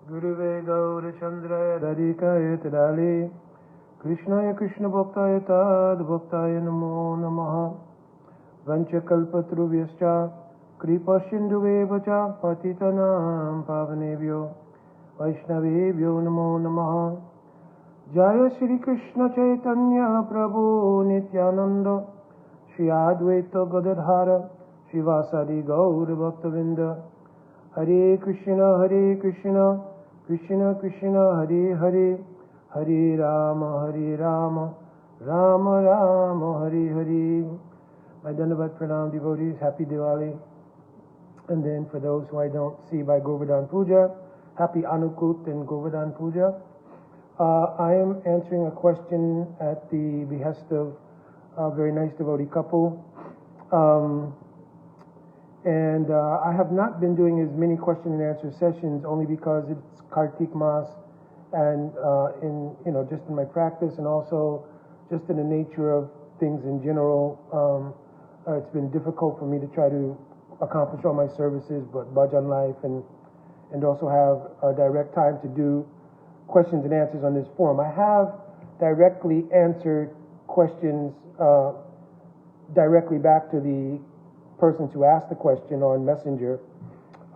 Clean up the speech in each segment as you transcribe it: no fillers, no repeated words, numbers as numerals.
Guruve Gaura Chandraya Radhikaya Tadali Krishnaya Krishna Bhaktaya Tad Bhaktaya Namo Namaha Vanchakalpatrubhyascha Kripa Sindhuvevacha Patitanam Pavanebhyo Vaishnavebhyo Namo Namaha Jaya Shri Krishna Chaitanya Prabhu Nityananda Shri Advaita Gadadhara Shivasadi Gaura Bhaktavinda Hare Krishna Krishna Krishna Hare Hare Hare Rama Rama Rama Hare Hare. My Dandavat Pranam devotees, Happy Diwali. And then for those who I don't see by Govardhan Puja, Happy Anukut and Govardhan Puja. I am answering a question at the behest of a very nice devotee couple. And I have not been doing as many question and answer sessions only because it's Kartik Mas and just in my practice and also just in the nature of things in general. It's been difficult for me to try to accomplish all my services, but bhajan life and also have a direct time to do questions and answers on this forum. I have directly answered questions directly back to the persons who asked the question on Messenger.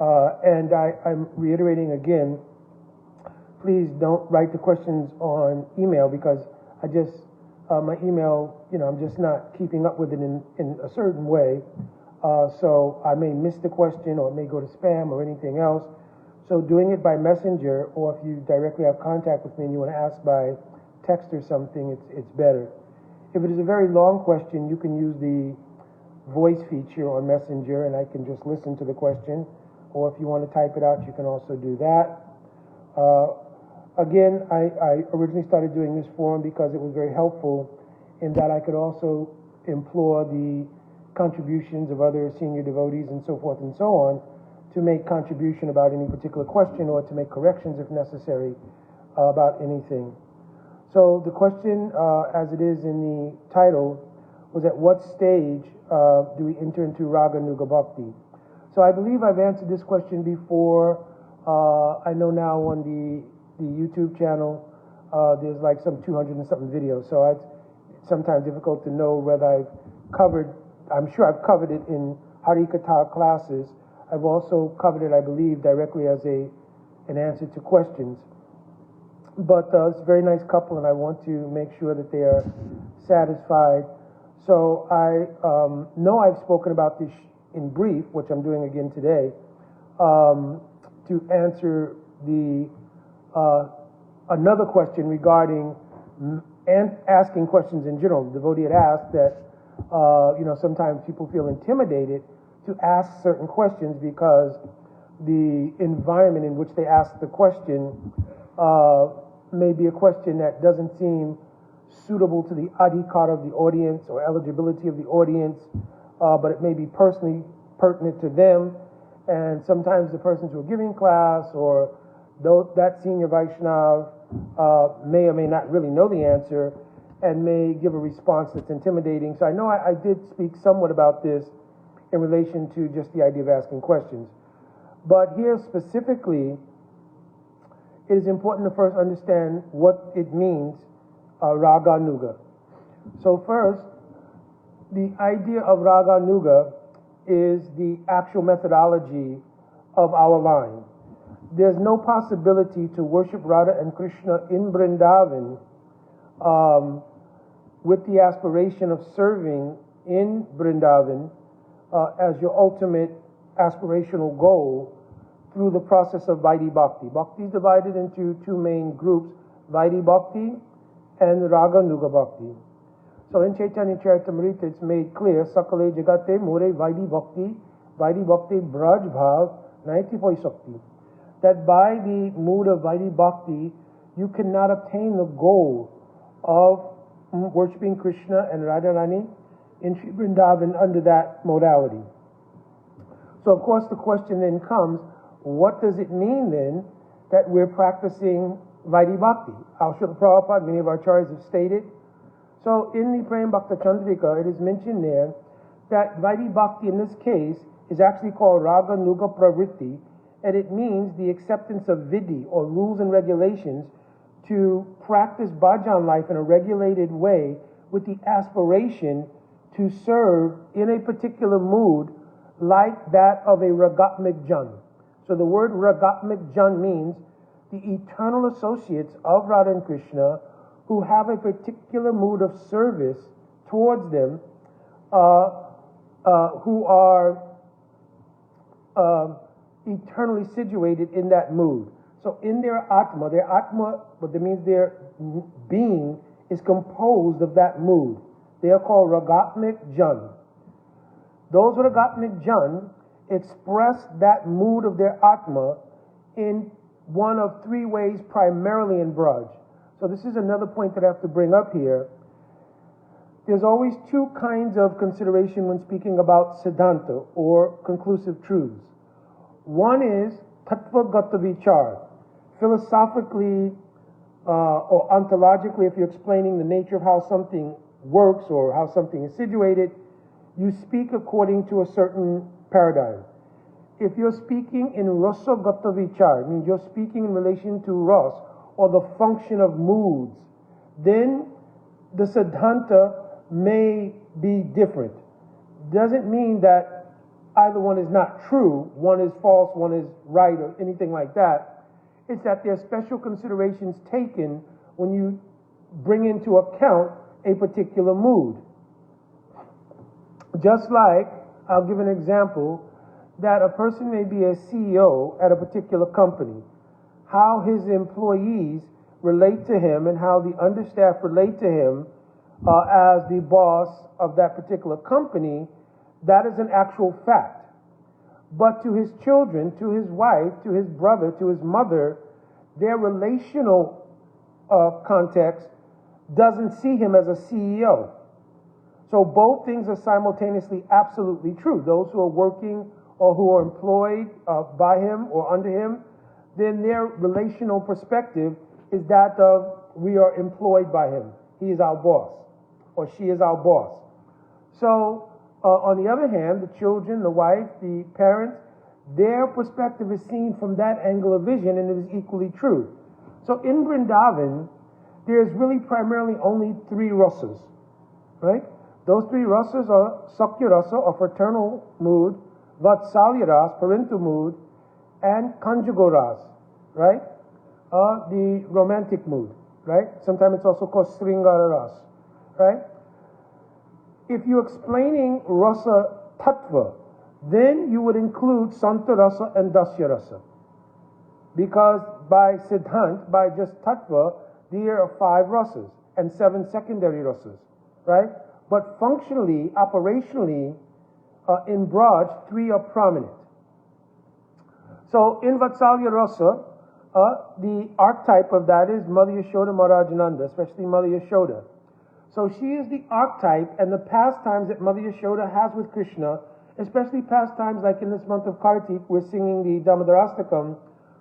And I'm reiterating again, please don't write the questions on email because I just, my email, I'm just not keeping up with it in a certain way. So I may miss the question or it may go to spam or anything else. So doing it by Messenger, or if you directly have contact with me and you want to ask by text or something, it's better. If it is a very long question, you can use the voice feature on Messenger and I can just listen to the question, or if you want to type it out, you can also do that. Again, I originally started doing this forum because it was very helpful in that I could also implore the contributions of other senior devotees and so forth and so on to make contribution about any particular question or to make corrections if necessary about anything. So the question, as it is in the title, was at what stage do we enter into Raganuga Bhakti? So I believe I've answered this question before. I know now on the YouTube channel there's like some 200 and something videos, so it's sometimes difficult to know whether I've covered, I'm sure I've covered it in Harikatha classes. I've also covered it, I believe, directly as an answer to questions. But it's a very nice couple and I want to make sure that they are satisfied. So I know I've spoken about this in brief, which I'm doing again today, to answer the another question regarding asking questions in general. The devotee had asked that sometimes people feel intimidated to ask certain questions because the environment in which they ask the question may be a question that doesn't seem suitable to the adhikar of the audience or eligibility of the audience, but it may be personally pertinent to them. And sometimes the persons who are giving class or that senior Vaishnav may or may not really know the answer and may give a response that's intimidating. So I know I did speak somewhat about this in relation to just the idea of asking questions. But here specifically, it is important to first understand what it means, Raganuga. So first, the idea of Raganuga is the actual methodology of our line. There's no possibility to worship Radha and Krishna in Vrindavan with the aspiration of serving in Vrindavan as your ultimate aspirational goal through the process of Vaidhi Bhakti. Bhakti is divided into two main groups, Vaidhi Bhakti and Raganuga Bhakti. So in Chaitanya Charitamrita it's made clear, Sakale Jagate More Vaidhi Bhakti Braj Bhav Naiti Poi Sakti, that by the mood of Vaidhi Bhakti you cannot obtain the goal of worshipping Krishna and Radharani in Sri Vrindavan under that modality. So of course the question then comes, what does it mean then that we're practicing Vaidhi Bhakti? Srila Prabhupada, many of our acharyas have stated. So in the Prem Bhakta Chandrika, it is mentioned there that Vaidhi Bhakti in this case is actually called Raganuga Pravritti, and it means the acceptance of vidhi, or rules and regulations, to practice bhajan life in a regulated way with the aspiration to serve in a particular mood like that of a Ragatmik Jan. So the word Ragatmik Jan means the eternal associates of Radha and Krishna who have a particular mood of service towards them, who are eternally situated in that mood. So in their Atma, what that means their being is composed of that mood. They are called Ragatmik Jan. Those Ragatmik Jan express that mood of their Atma in one of three ways, primarily in Braj. So this is another point that I have to bring up here. There's always two kinds of consideration when speaking about Siddhanta, or conclusive truths. One is Tattva Gata Vichar. Philosophically or ontologically, if you're explaining the nature of how something works or how something is situated, you speak according to a certain paradigm. If you're speaking in Rasa Gata Vichar, it means you're speaking in relation to Ras, or the function of moods, then the Siddhanta may be different. Doesn't mean that either one is not true, one is false, one is right, or anything like that. It's that there are special considerations taken when you bring into account a particular mood. Just like, I'll give an example, that a person may be a CEO at a particular company. How his employees relate to him and how the understaff relate to him as the boss of that particular company, that is an actual fact. But to his children, to his wife, to his brother, to his mother, their relational context doesn't see him as a CEO. So both things are simultaneously absolutely true. Those who are working or who are employed by him or under him, then their relational perspective is that of, we are employed by him. He is our boss, or she is our boss. So on the other hand, the children, the wife, the parents, their perspective is seen from that angle of vision, and it is equally true. So in Vrindavan, there's really primarily only three rasas, right? Those three rasas are Sakya Rasa, or fraternal mood, Vatsalya Ras, parental mood, and Conjugal Ras, right? The romantic mood, right? Sometimes it's also called Sringara Ras, right? If you're explaining Rasa Tattva, then you would include Santa Rasa and Dasya Rasa. Because by Siddhant, by just Tattva, there are 5 rasas and 7 secondary rasas, right? But functionally, operationally, in Braj, 3 are prominent. So in Vatsalya Rasa, the archetype of that is Mother Yashoda Maharajananda, especially Mother Yashoda. So she is the archetype, and the pastimes that Mother Yashoda has with Krishna, especially pastimes like in this month of Kartik, we're singing the Damodarastakam.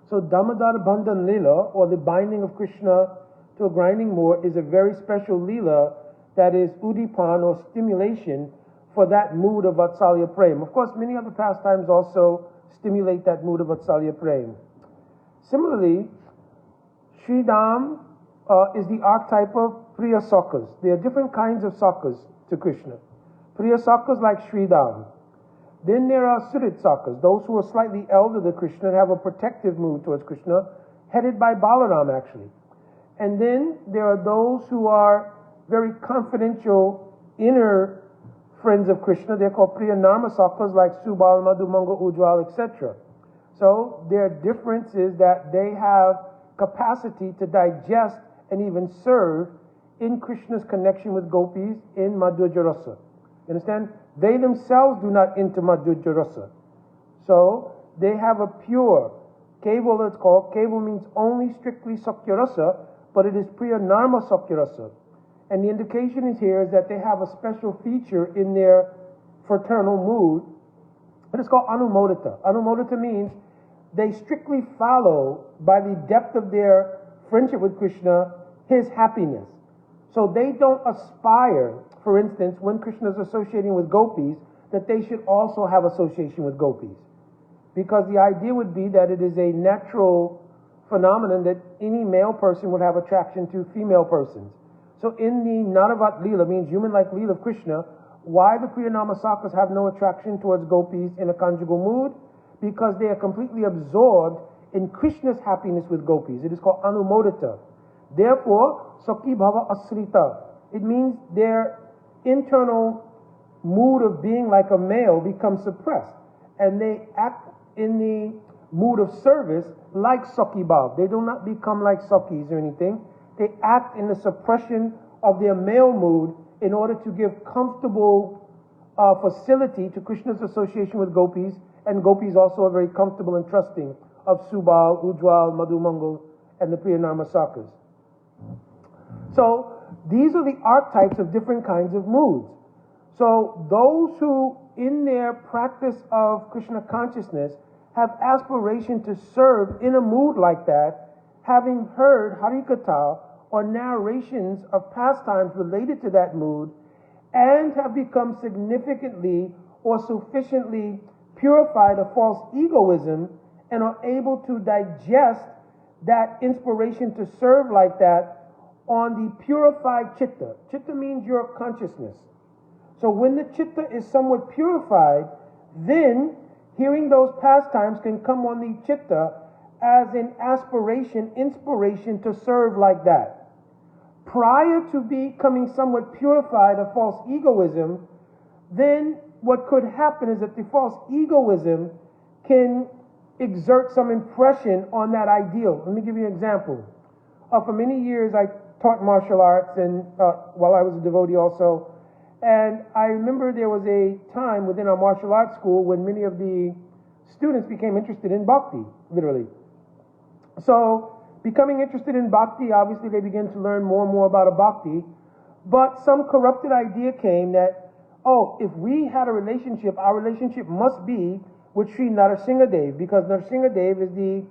So Damodar Bandhan Lila, or the binding of Krishna to a grinding moor, is a very special Lila that is udipan, or stimulation, for that mood of Vatsalya Prem. Of course, many other pastimes also stimulate that mood of Vatsalya Prem. Similarly, Sridham is the archetype of Priya Sakhas. There are different kinds of Sakhas to Krishna. Priya Sakhas like Sridham. Then there are Surit Sakhas, those who are slightly elder than Krishna and have a protective mood towards Krishna, headed by Balaram actually. And then there are those who are very confidential inner friends of Krishna. They're called Priya Narma Sakhas like Subal, Madhumanga, Ujjwal, etc. So their difference is that they have capacity to digest and even serve in Krishna's connection with gopis in Madhurya Rasa. You understand? They themselves do not enter Madhurya Rasa. So they have a pure, Keval it's called. Keval means only strictly Sakya Rasa, but it is Priya Narma Sakya Rasa. And the indication is here is that they have a special feature in their fraternal mood. It is called Anumodita. Anumodita means they strictly follow, by the depth of their friendship with Krishna, his happiness. So they don't aspire, for instance, when Krishna is associating with gopis, that they should also have association with gopis. because the idea would be that it is a natural phenomenon that any male person would have attraction to female persons. So in the Naravat Leela, means human-like Leela of Krishna, why the Priya Namasakas have no attraction towards gopis in a conjugal mood? Because they are completely absorbed in Krishna's happiness with gopis. It is called Anumodita. Therefore, Sakhi Bhava Asrita. It means their internal mood of being like a male becomes suppressed, and they act in the mood of service like Sakhi Bhav. They do not become like Sakhis or anything. They act in the suppression of their male mood in order to give comfortable facility to Krishna's association with gopis, and gopis also are very comfortable and trusting of Subal, Ujjwal, Madhu Mangal, and the Priya Namasakas. So these are the archetypes of different kinds of moods. So those who, in their practice of Krishna consciousness, have aspiration to serve in a mood like that, having heard Harikatha or narrations of pastimes related to that mood, and have become significantly or sufficiently purified of false egoism, and are able to digest that inspiration to serve like that on the purified chitta. Chitta means your consciousness. So when the chitta is somewhat purified, then hearing those pastimes can come on the chitta as an aspiration, inspiration to serve like that. Prior to becoming somewhat purified of false egoism, then what could happen is that the false egoism can exert some impression on that ideal. Let me give you an example. For many years I taught martial arts, and while I was a devotee also, and I remember there was a time within our martial arts school when many of the students became interested in bhakti, literally. So, becoming interested in bhakti, obviously they began to learn more and more about a bhakti, but some corrupted idea came that, oh, if we had a relationship, our relationship must be with Sri Narasimhadev, because Narasimhadev is the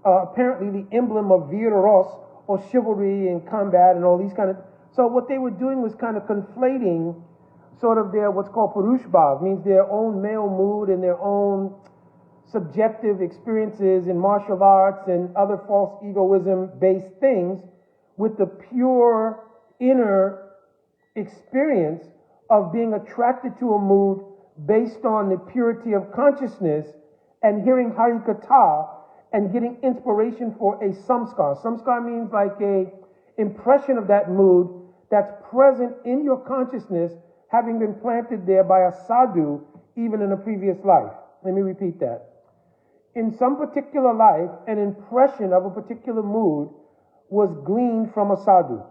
apparently the emblem of Veer Ros, or chivalry and combat and all these kind of. So what they were doing was kind of conflating sort of their what's called Purush Bhav, means their own male mood and their own subjective experiences in martial arts and other false egoism-based things with the pure inner experience of being attracted to a mood based on the purity of consciousness and hearing Harikatha and getting inspiration for a samskar. Samskar means like a impression of that mood that's present in your consciousness, having been planted there by a sadhu, even in a previous life. Let me repeat that. In some particular life, an impression of a particular mood was gleaned from a sadhu.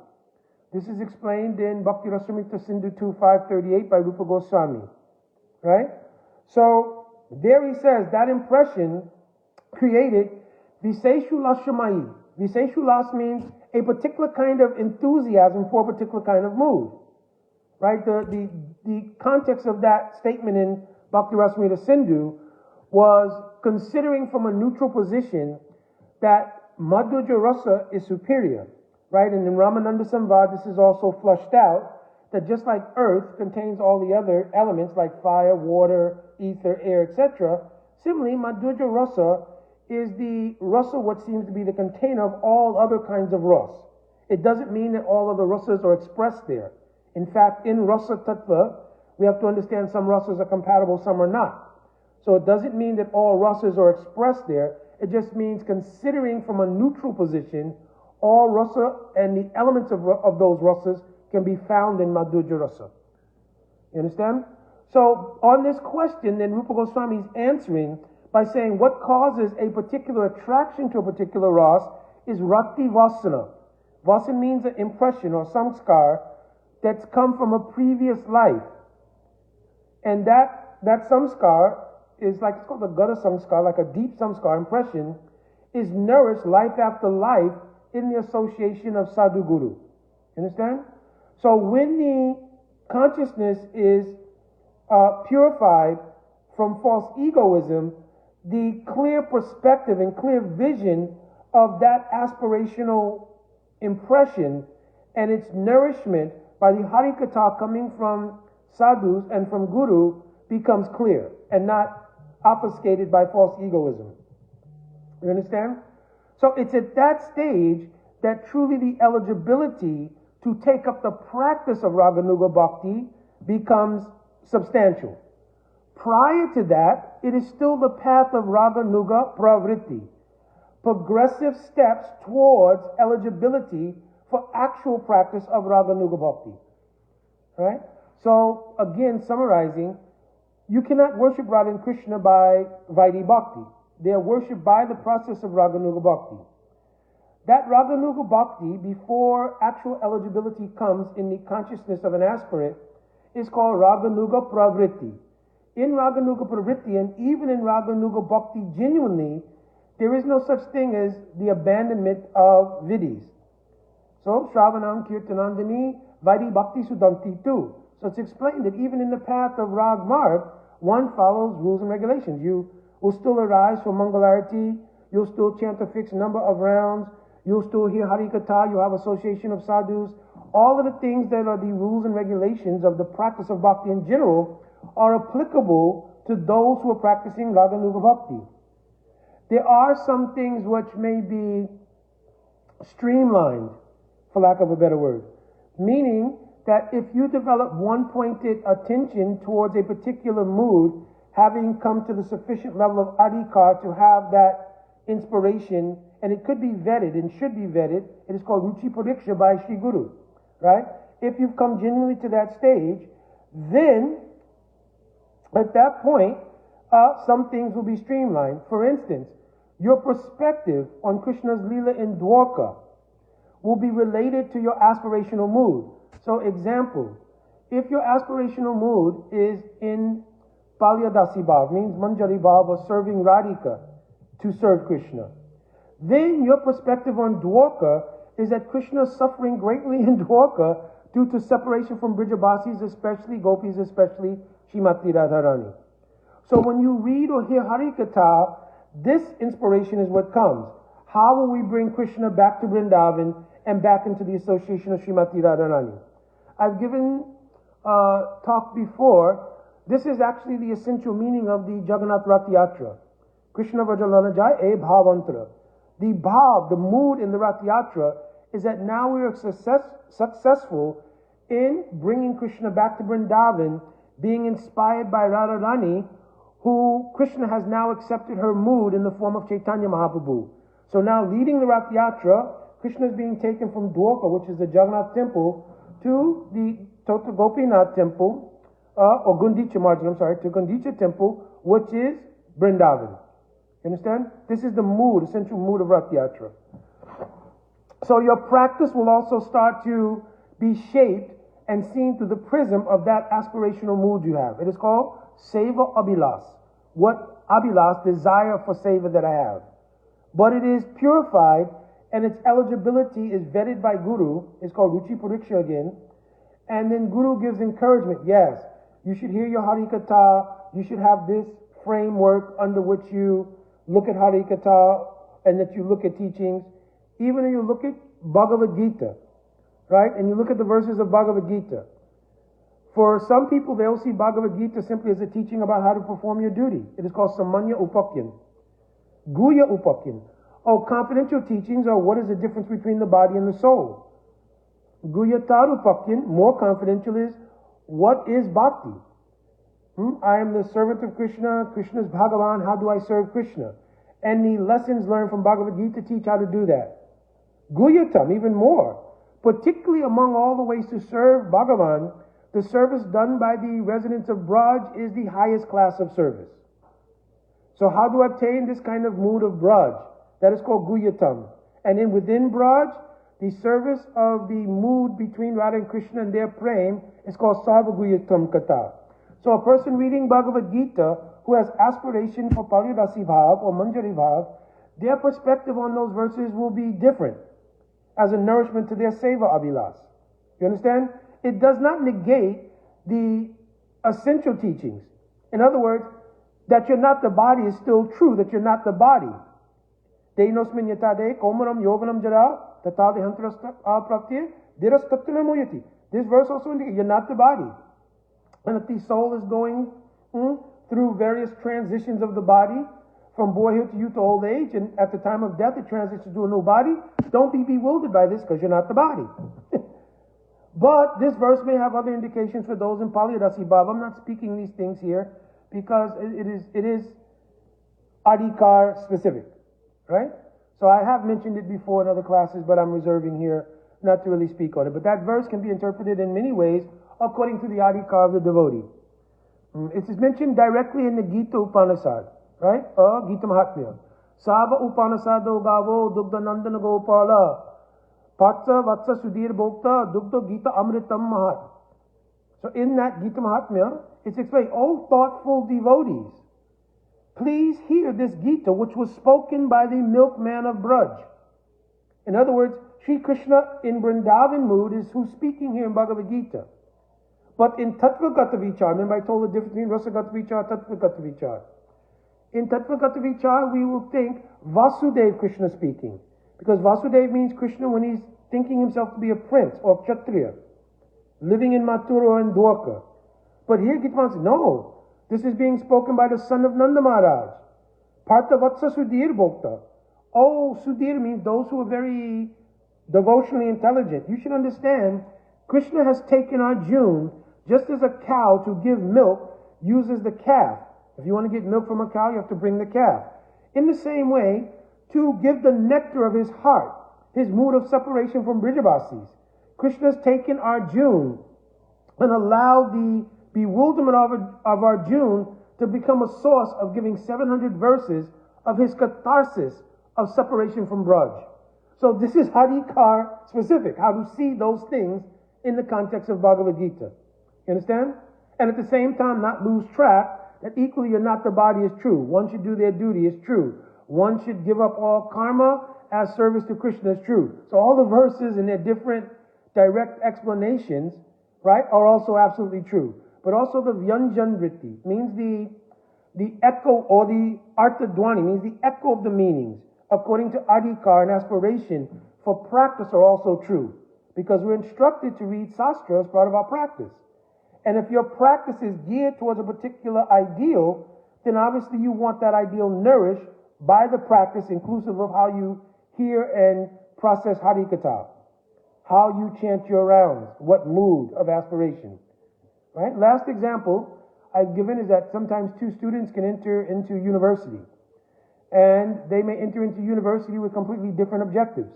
This is explained in Bhakti Rasamrita Sindhu 2.538 by Rupa Goswami. Right? So, there he says that impression created Viseshu Lashamai. Viseshu Las means a particular kind of enthusiasm for a particular kind of mood. Right? The context of that statement in Bhakti Rasamrita Sindhu was considering from a neutral position that Madhurya Rasa is superior. Right? And in Ramananda Samvad, this is also flushed out, that just like earth contains all the other elements like fire, water, ether, air, etc., similarly, Madhurya Rasa is the rasa, what seems to be the container of all other kinds of ras. It doesn't mean that all of the rasas are expressed there. In fact, in rasa tattva, we have to understand some rasas are compatible, some are not. So it doesn't mean that all rasas are expressed there. It just means considering from a neutral position, all rasa and the elements of those rasas can be found in Madhurya Rasa. You understand? So on this question, then Rupa Goswami is answering by saying what causes a particular attraction to a particular ras is Rati Vasana. Vasana means an impression or samskar that's come from a previous life. And that samskar is like, it's called the Gada samskar, like a deep samskar impression, is nourished life after life in the association of Sadhu Guru. Understand? So when the consciousness is purified from false egoism, the clear perspective and clear vision of that aspirational impression and its nourishment by the Harikatha coming from sadhus and from Guru becomes clear and not obfuscated by false egoism. You understand? So it's at that stage that truly the eligibility to take up the practice of Raganuga Bhakti becomes substantial. Prior to that, it is still the path of Raganuga Pravritti, progressive steps towards eligibility for actual practice of Raganuga Bhakti. Right? So, again, summarizing, you cannot worship Radha and Krishna by Vaidhi Bhakti. They are worshipped by the process of Raganuga Bhakti. That Raganuga Bhakti, before actual eligibility comes in the consciousness of an aspirant, is called Raganuga Pravritti. In Raganuga Pravritti, and even in Raganuga Bhakti genuinely, there is no such thing as the abandonment of vidis. So, Shravanam Kirtanandini Vaidhi Bhakti Sudanti too. So it's explained that even in the path of Rag Marg, one follows rules and regulations. You will still arise for Mangalarati, you'll still chant a fixed number of rounds, you'll still hear Harikatha, you have association of sadhus. All of the things that are the rules and regulations of the practice of bhakti in general are applicable to those who are practicing Raganuga Bhakti. There are some things which may be streamlined, for lack of a better word, meaning that if you develop one-pointed attention towards a particular mood, having come to the sufficient level of adhikar to have that inspiration, and it could be vetted and should be vetted, it is called Ruchi Pariksha by Sri Guru, right? If you've come genuinely to that stage, then at that point, some things will be streamlined. For instance, your perspective on Krishna's Leela in Dwarka will be related to your aspirational mood. So, example, if your aspirational mood is in Palyadasi Bhav, means Manjari Bhav, or serving Radhika to serve Krishna, then your perspective on Dwarka is that Krishna is suffering greatly in Dwarka due to separation from Brijabasis, especially Gopis, especially Srimati Radharani. So when you read or hear Harikatha, this inspiration is what comes. How will we bring Krishna back to Vrindavan and back into the association of Srimati Radharani? I've given talk before. This is actually the essential meaning of the Jagannath Rath Yatra. Krishna Vajalana Jai E Bhavantra. The bhav, the mood in the Rath Yatra, is that now we are successful in bringing Krishna back to Vrindavan, being inspired by Radharani, who Krishna has now accepted her mood in the form of Chaitanya Mahaprabhu. So now leading the Rath Yatra, Krishna is being taken from Dwarka, which is the Jagannath temple, to the Tota Gopinath temple, or Gundicha Marjan, to Gundicha temple, which is Vrindavan. You understand? This is the mood, essential mood of Rath Yatra. So your practice will also start to be shaped and seen through the prism of that aspirational mood you have. It is called Seva Abhilas. What Abhilas, desire for Seva that I have. But it is purified and its eligibility is vetted by Guru. It's called Ruchi Pariksha again. And then Guru gives encouragement. Yes, you should hear your Harikatha. You should have this framework under which you look at Harikatha and that you look at teachings. Even when you look at Bhagavad Gita, right? And you look at the verses of Bhagavad Gita. For some people, they'll see Bhagavad Gita simply as a teaching about how to perform your duty. It is called Samanya Upakyan. Guya Upakyan. Oh, confidential teachings are what is the difference between the body and the soul. Guya Tarupakyan, more confidential, is what is bhakti? I am the servant of Krishna. Krishna is Bhagavan. How do I serve Krishna? And the lessons learned from Bhagavad Gita teach how to do that. Guyatam, even more. Particularly among all the ways to serve Bhagavan, the service done by the residents of Braj is the highest class of service. So how to obtain this kind of mood of Braj? That is called Guyatam. And then within Braj, the service of the mood between Radha and Krishna and their prem is called Sarva Guyatam Kata. So a person reading Bhagavad Gita who has aspiration for Paryadasi Bhav or Manjari Bhav, their perspective on those verses will be different as a nourishment to their Seva Abhilas. You understand? It does not negate the essential teachings. In other words, that you're not the body is still true, that you're not the body. Deinosmin yatade komaram yovanam jara tatade hantras praktya diras tattanamoyati. This verse also indicates you're not the body. And if the soul is going through various transitions of the body, from boyhood to youth to old age, and at the time of death it transitions to a new body. Don't be bewildered by this because you're not the body. But this verse may have other indications for those in Pali Rasi Bab. I'm not speaking these things here because it is Adhikar specific, right? So I have mentioned it before in other classes, but I'm reserving here not to really speak on it. But that verse can be interpreted in many ways according to the Adhikar of the devotee. It is mentioned directly in the Gita Upanishad, right? Gita Mahatmya. Sava Upanishado Gavo Dugda Nandana Gopala Patsa Vatsa Sudhir Bhokta Dugda Gita Amritam Mahat. So in that Gita Mahatmya, it's explained, "O thoughtful devotees, please hear this Gita which was spoken by the milkman of Braj." In other words, Sri Krishna in Vrindavan mood is who's speaking here in Bhagavad Gita. But in Tattvagata Vichar, remember I told the difference between Rasagata Vichar and Tattvagata Vichar. In Tattvagata Vichar, we will think Vasudev Krishna speaking. Because Vasudev means Krishna when he's thinking himself to be a prince or Kshatriya, living in Mathura and Dwarka. But here Gita says, no, this is being spoken by the son of Nanda Maharaj. Parthavatsa Sudhir Bhokta. Oh, Sudhir means those who are very devotionally intelligent. You should understand, Krishna has taken Arjuna just as a cow to give milk uses the calf. If you want to get milk from a cow, you have to bring the calf. In the same way, to give the nectar of his heart, his mood of separation from Brijabasis, Krishna has taken Arjuna and allowed the bewilderment of Arjuna to become a source of giving 700 verses of his catharsis of separation from Braj. So this is Hadikar specific, how to see those things in the context of Bhagavad Gita. You understand? And at the same time, not lose track that equally you're not the body is true. One should do their duty is true. One should give up all karma as service to Krishna is true. So all the verses and their different direct explanations, right, are also absolutely true. But also the Vyanjan Vritti means the echo, or the Artha Dwani means the echo of the meanings, according to Adhikar and aspiration for practice are also true. Because we're instructed to read Sastra as part of our practice. And if your practice is geared towards a particular ideal, then obviously you want that ideal nourished by the practice, inclusive of how you hear and process Harikatha, how you chant your rounds, what mood of aspiration. Right? Last example I've given is that sometimes two students can enter into university. And they may enter into university with completely different objectives.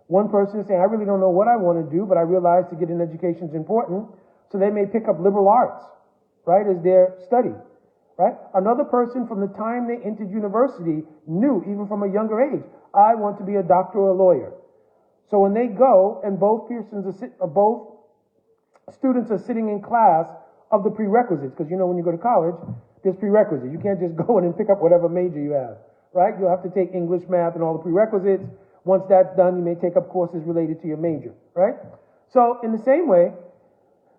One person is saying, I really don't know what I want to do, but I realize to get an education is important. So they may pick up liberal arts, right, as their study, right? Another person from the time they entered university knew, even from a younger age, I want to be a doctor or a lawyer. So when they go and both students are sitting in class of the prerequisites, because you know when you go to college, there's prerequisites. You can't just go in and pick up whatever major you have, right? You'll have to take English, math, and all the prerequisites. Once that's done, you may take up courses related to your major, right? So in the same way,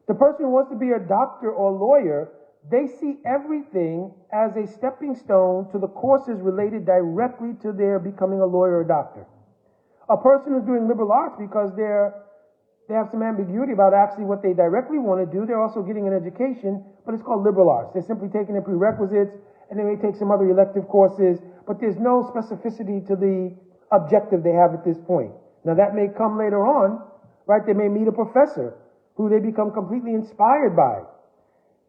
the person who wants to be a doctor or lawyer, they see everything as a stepping stone to the courses related directly to their becoming a lawyer or doctor. A person who's doing liberal arts because they have some ambiguity about actually what they directly want to do, they're also getting an education, but it's called liberal arts. They're simply taking the prerequisites, and they may take some other elective courses, but there's no specificity to the objective they have at this point. Now that may come later on, right? They may meet a professor who they become completely inspired by.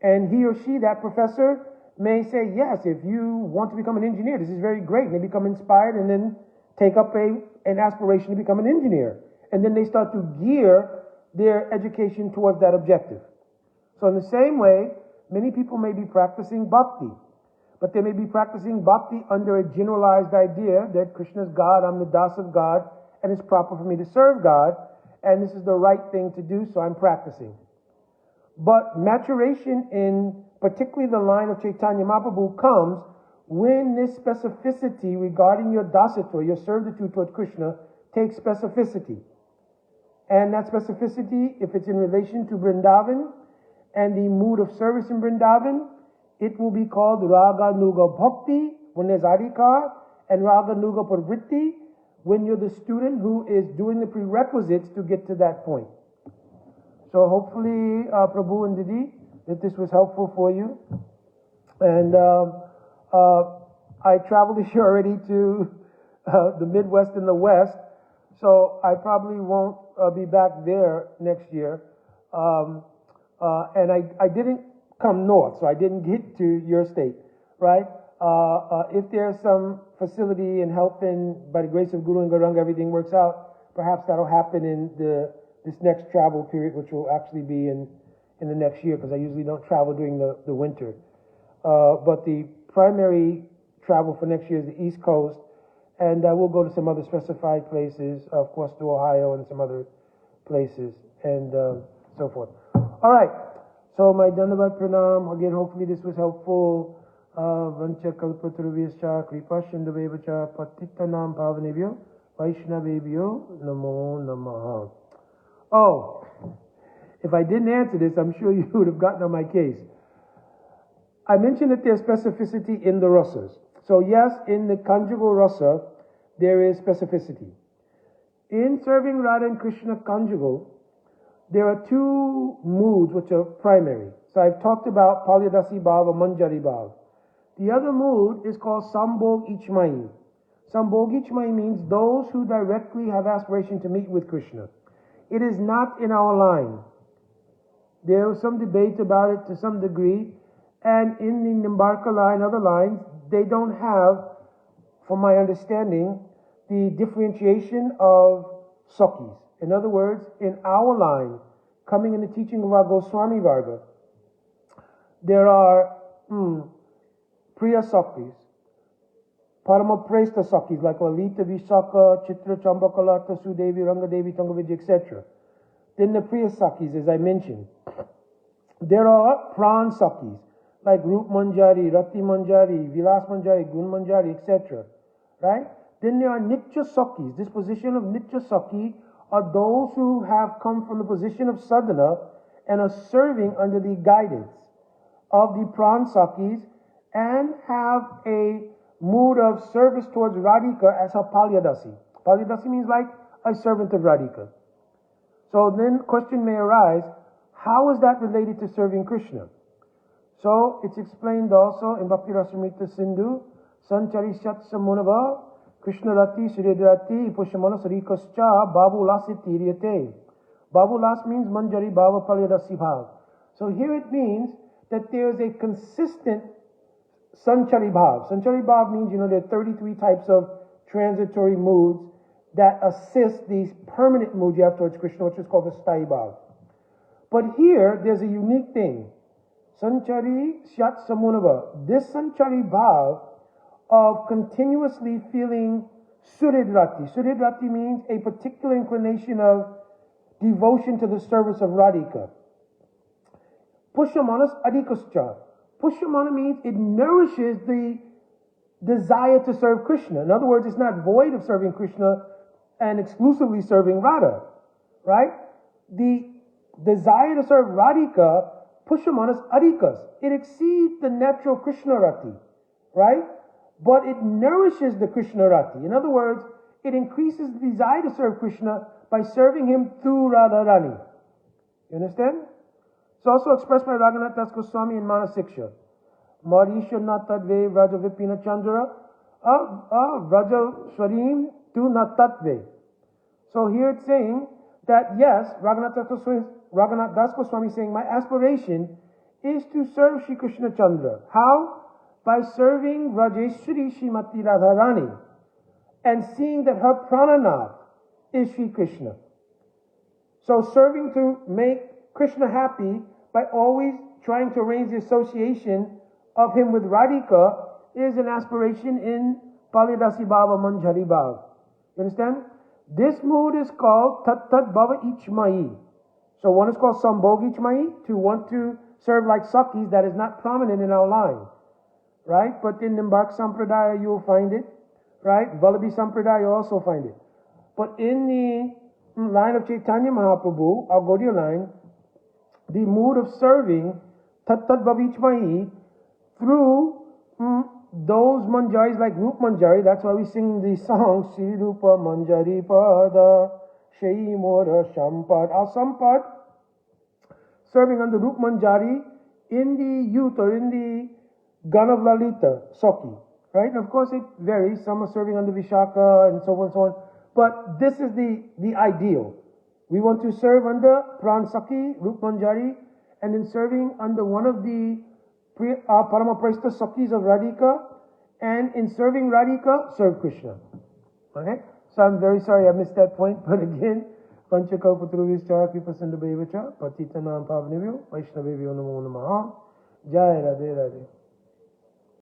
And he or she, that professor, may say, yes, if you want to become an engineer, this is very great. And they become inspired and then take up an aspiration to become an engineer. And then they start to gear their education towards that objective. So in the same way, many people may be practicing bhakti, but they may be practicing bhakti under a generalized idea that Krishna is God, I'm the das of God, and it's proper for me to serve God, and this is the right thing to do, so I'm practicing. But maturation in particularly the line of Chaitanya Mahaprabhu comes when this specificity regarding your dasatva, your servitude towards Krishna, takes specificity. And that specificity, if it's in relation to Vrindavan and the mood of service in Vrindavan, it will be called Raganuga Bhakti when there's Adhikar, and Raganuga Pravritti when you're the student who is doing the prerequisites to get to that point. So hopefully, Prabhu and Didi, that this was helpful for you. And I traveled this year already to the Midwest and the West, so I probably won't be back there next year. And I didn't come north, so I didn't get to your state, right? If there's some facility and help, and by the grace of Guru and Garanga everything works out, perhaps that'll happen in this next travel period, which will actually be in the next year, because I usually don't travel during the winter. But the primary travel for next year is the East Coast, and we'll go to some other specified places, of course to Ohio and some other places, and so forth. All right, so my Dandavat Pranam, again, hopefully this was helpful. Vancha Kalpatruviyascha Kripa Shindavevacha Patitanam Pavanebhyo Vaishnavebhyo Namo Namaha. Oh, if I didn't answer this, I'm sure you would have gotten on my case. I mentioned that there's specificity in the rasas. So yes, in the conjugal rasa, there is specificity. In serving Radha and Krishna conjugal, there are two moods which are primary. So I've talked about Palyadasi Bhav or Manjari Bhav. The other mood is called Sambhog Ichmai. Sambhog Ichmai means those who directly have aspiration to meet with Krishna. It is not in our line. There was some debate about it to some degree, and in the Nimbarka line, other lines, they don't have, from my understanding, the differentiation of Sakis. In other words, in our line, coming in the teaching of our Goswami Varga, there are Priya Sakis, Parama Presta Sakis, like Lalita Vishaka, Chitra Chambakalata, Sudevi, Rangadevi, Tungaviji, etc. Then the Priya Sakis, as I mentioned. There are Pran Sakis, like Rup Manjari, Rati Manjari, Vilas Manjari, Gun Manjari, etc. Right? Then there are Nitya Sakis. This position of Nitya Saki are those who have come from the position of sadhana and are serving under the guidance of the Pran Sakis and have a mood of service towards Radhika as a Palyadasi. Palyadasi means like a servant of Radhika. So then question may arise, how is that related to serving Krishna? So it's explained also in Bhakti Rasamrita Sindhu, Sanchari Shat Samunava, Krishna Rati Suridrati, Pushamana Sarikascha, Babu Lasitiriyate. Babu Las means Manjari Bhava Palyadasi Bhav. So here it means that there is a consistent Sanchari Bhav. Sanchari Bhav means, there are 33 types of transitory moods that assist these permanent moods you have towards Krishna, which is called the Sthai Bhav. But here, there's a unique thing. Sanchari Shat Samunava. This Sanchari Bhav of continuously feeling Suridrati. Suridrati means a particular inclination of devotion to the service of Radhika. Pushamanas Adhikascha. Pushamana means it nourishes the desire to serve Krishna. In other words, it's not void of serving Krishna and exclusively serving Radha. Right? The desire to serve Radhika, Pushamanas Adhikas. It exceeds the natural Krishna Rati. Right? But it nourishes the Krishna Rati. In other words, it increases the desire to serve Krishna by serving him through Radharani. You understand? It's also expressed by Raghunath Das Goswami in Manasiksha. Marisha Natadve Vraja Vipina Chandra Vraja Swarim tu Natatve. So here it's saying that yes, Raghunath Das Goswami is saying, my aspiration is to serve Shri Krishna Chandra. How? By serving Rajeshwari Srimati Radharani and seeing that her prananath is Shri Krishna. So serving to make Krishna happy by always trying to arrange the association of him with Radhika is an aspiration in Palyadasi Bhava Manjari Bhav. You understand? This mood is called Tat Tat Bhava Ichmai. So one is called Sambhog Ichmai, to want to serve like Sakis, that is not prominent in our line. Right? But in Nimbark Sampradaya you will find it. Right? Vallabhi Sampradaya you also find it. But in the line of Chaitanya Mahaprabhu, our Gaudiya line, the mood of serving Tat Tat Bhavichmahi through those manjaris like Rup Manjari. That's why we sing the song Sri Rupa Manjari Pada Shai Mora Shampad. Our Sampad, serving under Rup Manjari in the youth or in the Gun of Lalita, Soki, right? And of course, it varies. Some are serving under Vishaka and so on and so on. But this is the ideal. We want to serve under Pran Saki, Rup Manjari, and in serving under one of the Paramaprasta Sakis of Radhika, and in serving Radhika, serve Krishna. Okay? So I'm very sorry I missed that point, but again, Panchakalpatarubhishcha Kripasindhabheva cha Patitanam Pavanebhyo Vaishnavebhyo Namo Namaha. Jai Radhe Radhe.